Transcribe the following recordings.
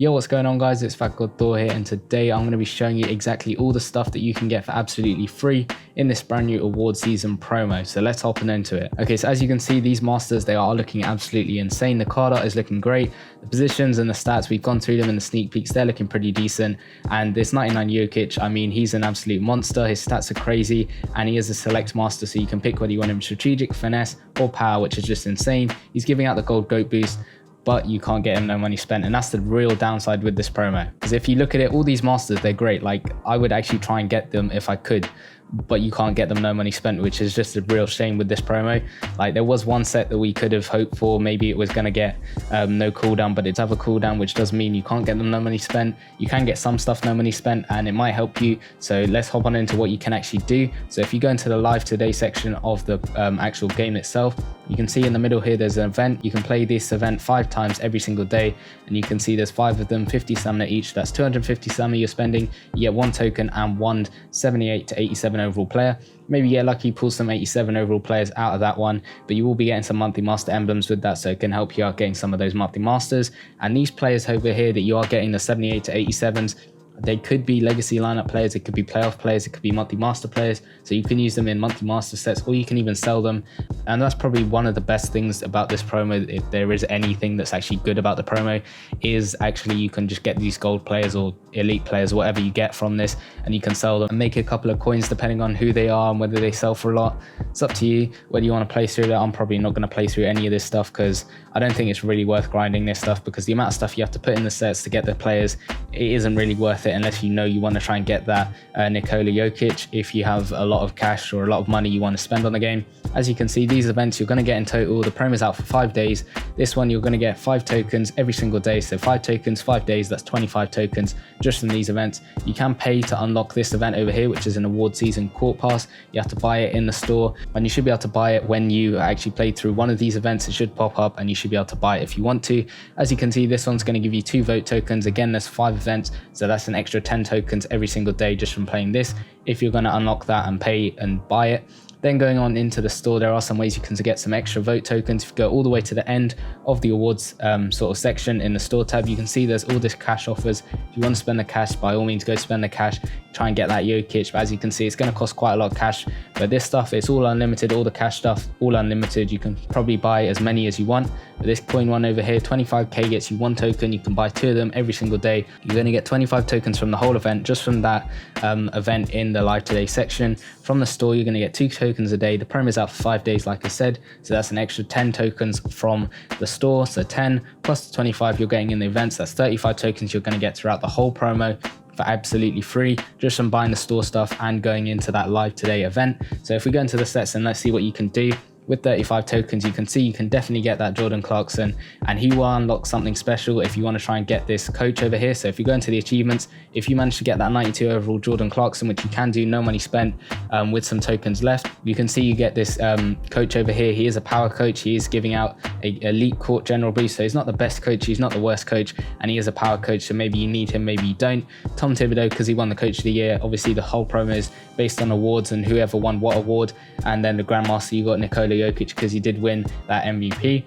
Yo, what's going on guys, it's Fat God Thor here, and today I'm going to be showing you exactly all the stuff that you can get for absolutely free in this brand new award season promo. So let's hop into it. Okay, so as you can see, these masters, they are looking absolutely insane. The card art is looking great. The positions and the stats, we've gone through them in the sneak peeks, they're looking pretty decent. And this 99 Jokic, I mean, he's an absolute monster. His stats are crazy, and he is a select master, so you can pick whether you want him strategic, finesse, or power, which is just insane. He's giving out the gold GOAT boost, but you can't get him no money spent, and that's the real downside with this promo. Because if you look at it, all these masters, they're great. Like, I would actually try and get them if I could, but you can't get them no money spent, which is just a real shame with this promo. Like, there was one set that we could have hoped for, maybe it was going to get no cooldown, but it's have a cooldown, which does mean you can't get them no money spent. You can get some stuff no money spent, and it might help you. So let's hop on into what you can actually do. So if you go into the live today section of the actual game itself, you can see in the middle here there's an event. You can play this event 5 times every single day, and you can see there's 5 of them, 50 stamina each. That's 250 stamina you're spending. You get 1 token and 1 78 to 87 overall player. Maybe you get lucky, pull some 87 overall players out of that one, but you will be getting some monthly master emblems with that, so it can help you out getting some of those monthly masters. And these players over here that you are getting, the 78 to 87s, they could be legacy lineup players, it could be playoff players, it could be monthly master players, so you can use them in monthly master sets, or you can even sell them. And that's probably one of the best things about this promo, if there is anything that's actually good about the promo, is actually you can just get these gold players or elite players, whatever you get from this, and you can sell them and make a couple of coins depending on who they are and whether they sell for a lot. It's up to you whether you want to play through that. I'm probably not going to play through any of this stuff because I don't think it's really worth grinding this stuff, because the amount of stuff you have to put in the sets to get the players, it isn't really worth it unless you know you want to try and get that Nikola Jokic if you have a lot of cash or a lot of money you want to spend on the game. As you can see, these events you're going to get in total, the promo's out for 5 days. This one you're going to get 5 tokens every single day, so 5 tokens, 5 days, that's 25 tokens just from these events. You can pay to unlock this event over here, which is an award season court pass. You have to buy it in the store, and you should be able to buy it when you actually played through one of these events. It should pop up and you should be able to buy it if you want to. As you can see, this one's going to give you 2 vote tokens. Again, there's 5 events, so that's an extra 10 tokens every single day just from playing this, if you're going to unlock that and pay and buy it. Then going on into the store, there are some ways you can get some extra vote tokens. If you go all the way to the end of the awards sort of section in the store tab, you can see there's all this cash offers. If you want to spend the cash, by all means go spend the cash, try and get that Jokic. But as you can see, it's going to cost quite a lot of cash, but this stuff, it's all unlimited. All the cash stuff, all unlimited. You can probably buy as many as you want. But this coin one over here, 25k, gets you 1 token. You can buy 2 of them every single day. You're going to get 25 tokens from the whole event, just from that event in the live today section. From the store, you're going to get 2 tokens a day. The promo is out for 5 days, like I said, so that's an extra 10 tokens from the store. So 10 plus the 25 you're getting in the events, that's 35 tokens you're going to get throughout the whole promo for absolutely free, just from buying the store stuff and going into that live today event. So if we go into the sets and let's see what you can do. With 35 tokens, you can see you can definitely get that Jordan Clarkson, and he will unlock something special if you want to try and get this coach over here. So if you go into the achievements, if you manage to get that 92 overall Jordan Clarkson, which you can do, no money spent, with some tokens left, you can see you get this coach over here. He is a power coach. He is giving out a elite court general boost, so he's not the best coach, he's not the worst coach, and he is a power coach, so maybe you need him, maybe you don't. Tom Thibodeau, because he won the coach of the year. Obviously the whole promo is based on awards and whoever won what award. And then the grandmaster, you got Nikola Jokic, because he did win that MVP.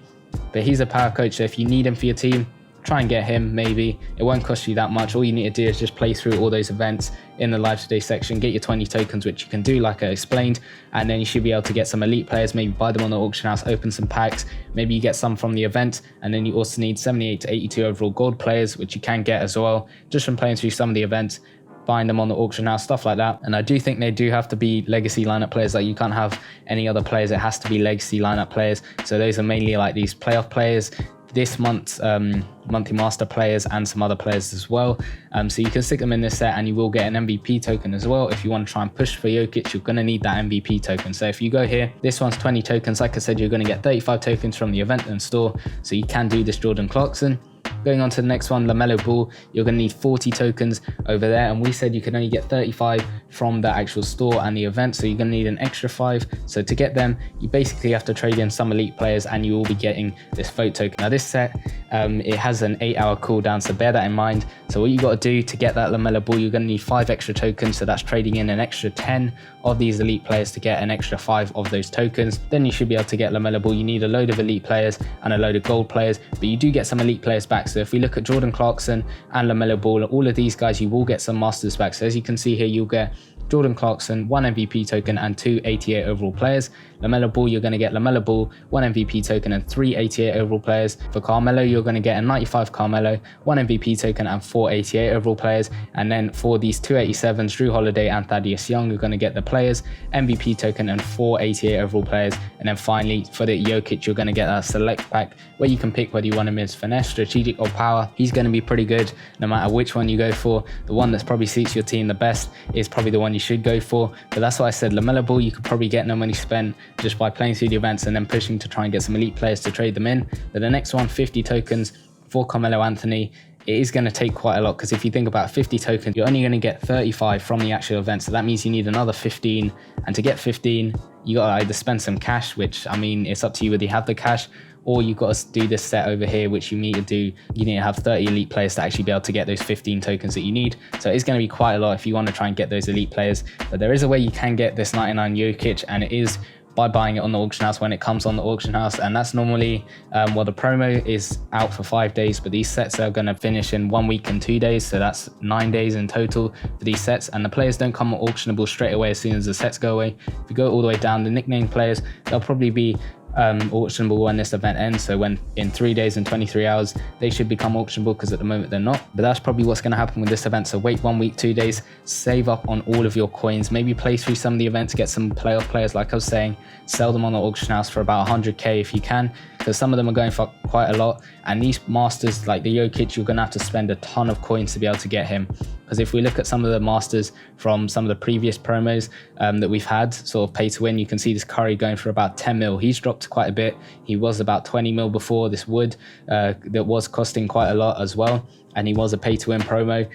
But he's a power coach, so if you need him for your team, try and get him. Maybe it won't cost you that much. All you need to do is just play through all those events in the live today section, get your 20 tokens, which you can do like I explained, and then you should be able to get some elite players, maybe buy them on the auction house, open some packs, maybe you get some from the event. And then you also need 78 to 82 overall gold players, which you can get as well just from playing through some of the events, buying them on the auction house, stuff like that. And I do think they do have to be legacy lineup players. Like, you can't have any other players, it has to be legacy lineup players. So those are mainly like these playoff players, this month's monthly master players, and some other players as well. So you can stick them in this set, and you will get an MVP token as well. If you want to try and push for Jokic, you're going to need that MVP token. So if you go here, this one's 20 tokens. Like I said, you're going to get 35 tokens from the event and store, so you can do this Jordan Clarkson. Going on to the next one, LaMelo Ball, you're going to need 40 tokens over there, and we said you can only get 35 from the actual store and the event, so you're going to need an extra 5. So to get them, you basically have to trade in some elite players, and you will be getting this vote token. Now this set, it has an 8-hour cooldown, so bear that in mind. So what you got to do to get that LaMelo Ball, you're going to need 5 extra tokens, so that's trading in an extra 10 of these elite players to get an extra 5 of those tokens. Then you should be able to get LaMelo Ball. You need a load of elite players and a load of gold players, but you do get some elite players back. So So if we look at Jordan Clarkson and LaMelo Ball, all of these guys, you will get some masters back. So as you can see here, you'll get Jordan Clarkson, 1 MVP token and 2 88 overall players. LaMelo Ball, you're going to get LaMelo Ball, 1 MVP token and 3 88 overall players. For Carmelo, you're going to get a 95 Carmelo, 1 MVP token and 4 88 overall players. And then for these 287s, Drew Holiday and Thaddeus Young, you're going to get the players, MVP token and 4 88 overall players. And then finally, for the Jokic, you're going to get a select pack where you can pick whether you want him as finesse, strategic or power. He's going to be pretty good no matter which one you go for. The one that's probably suits your team the best is probably the one you should go for. But that's why I said LaMelo Ball, you could probably get no money spent just by playing through the events and then pushing to try and get some elite players to trade them in. But the next one, 50 tokens for Carmelo Anthony, it is going to take quite a lot, because if you think about 50 tokens, you're only going to get 35 from the actual event. So that means you need another 15. And to get 15, you got to either spend some cash, which, I mean, it's up to you whether you have the cash, or you've got to do this set over here, which you need to do. You need to have 30 elite players to actually be able to get those 15 tokens that you need. So it's going to be quite a lot if you want to try and get those elite players. But there is a way you can get this 99 Jokic, and it is by buying it on the auction house when it comes on the auction house. And that's normally, well, the promo is out for 5 days, but these sets are going to finish in 1 week and 2 days. So that's 9 days in total for these sets. And the players don't come auctionable straight away as soon as the sets go away. If you go all the way down, the nickname players, they'll probably be auctionable when this event ends. So when in 3 days and 23 hours, they should become auctionable, because at the moment they're not. But that's probably what's going to happen with this event. So wait 1 week, 2 days, save up on all of your coins, maybe play through some of the events, get some playoff players like I was saying, sell them on the auction house for about 100k if you can, because some of them are going for quite a lot. And these masters like the Jokic, you're going to have to spend a ton of coins to be able to get him. Because if we look at some of the masters from some of the previous promos that we've had, sort of pay to win, you can see this Curry going for about 10 mil. He's dropped quite a bit. He was about 20 mil before. This Wood that was costing quite a lot as well, and he was a pay to win promo.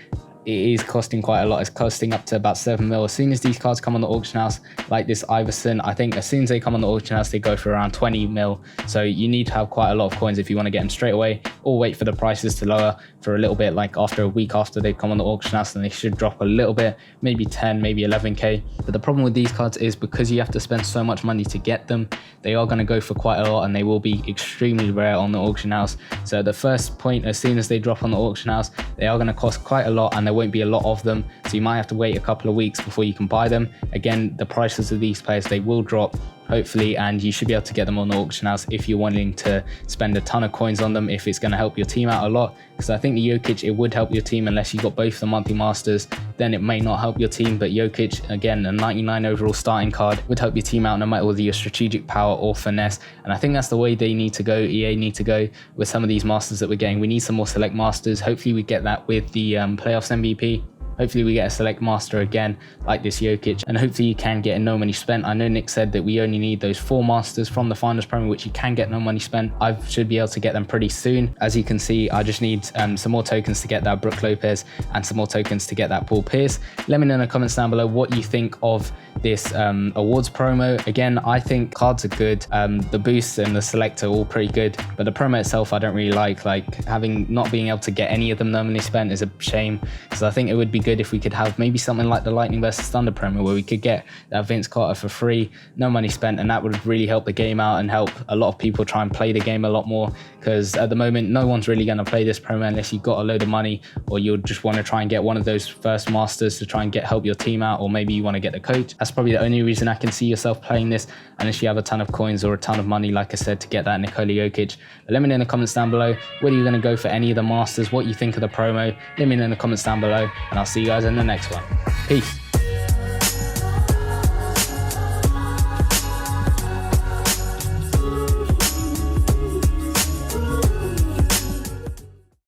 It is costing quite a lot. It's costing up to about 7 mil. As soon as these cards come on the auction house, like this Iverson, I think as soon as they come on the auction house, they go for around 20 mil. So you need to have quite a lot of coins if you want to get them straight away, or wait for the prices to lower for a little bit, like after a week after they come on the auction house, and they should drop a little bit, maybe 10, maybe 11k. But the problem with these cards is because you have to spend so much money to get them, they are going to go for quite a lot, and they will be extremely rare on the auction house. So at the first point, as soon as they drop on the auction house, they are going to cost quite a lot, and there won't be a lot of them. So you might have to wait a couple of weeks before you can buy them. Again, the prices of these players, they will drop hopefully, and you should be able to get them on the auction house if you're wanting to spend a ton of coins on them, if it's going to help your team out a lot. Because I think the Jokic, it would help your team unless you got both the monthly masters, then it may not help your team. But Jokic, again, a 99 overall starting card, would help your team out no matter whether you're strategic, power or finesse. And I think that's the way they need to go, EA need to go with some of these masters that we're getting. We need some more select masters. Hopefully we get that with the playoffs MVP. Hopefully we get a select master again like this Jokic, and hopefully you can get no money spent. I know Nick said that we only need those 4 masters from the finals promo, which you can get no money spent. I should be able to get them pretty soon. As you can see, I just need some more tokens to get that Brook Lopez and some more tokens to get that Paul Pierce. Let me know in the comments down below what you think of this awards promo. Again, I think cards are good. The boosts and the select are all pretty good, but the promo itself I don't really like having not being able to get any of them no money spent is a shame, because I think it would be good if we could have maybe something like the Lightning versus Thunder promo where we could get that Vince Carter for free, no money spent, and that would really help the game out and help a lot of people try and play the game a lot more. Because at the moment no one's really going to play this promo unless you've got a load of money, or you'll just want to try and get one of those first masters to try and help your team out, or maybe you want to get the coach. That's probably the only reason I can see yourself playing this, unless you have a ton of coins or a ton of money, like I said, to get that Nikola Jokic. But let me know in the comments down below whether you're going to go for any of the masters, what you think of the promo. Let me know in the comments down below, and I'll see you guys in the next one. Peace.